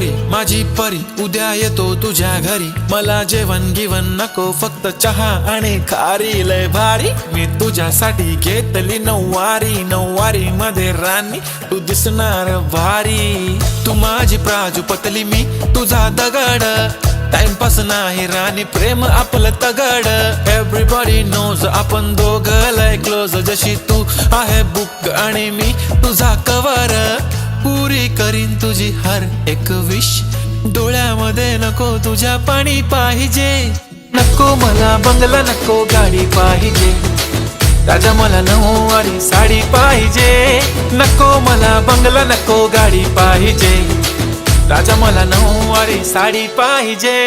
परी माझी परी उद्या येतो तुझ्या घरी, मला जेवण गिवण नको फक्त चहा आणि खारी, लय भारी मी तुझ्यासाठी घेतली नऊवारी, नऊवारी मध्ये राणी तू दिसणार भारी, तू माझी प्राजूपतली मी तुझा दगड, टाइमपास नाही राणी प्रेम आपलं तगड, एव्हरीबॉडी नोज आपण दोघं लय क्लोज, जशी तू आहे बुक आणि मी तुझा कवर, पुरी करीन तुझी हर एक विश, डोळ्यामध्ये नको तुझ्या पाणी पाहिजे, नको मला बंगला नको गाडी पाहिजे, राजा मला नऊवारी साडी पाहिजे, नको मला बंगला नको गाडी पाहिजे, राजा मला नऊवारी साडी पाहिजे।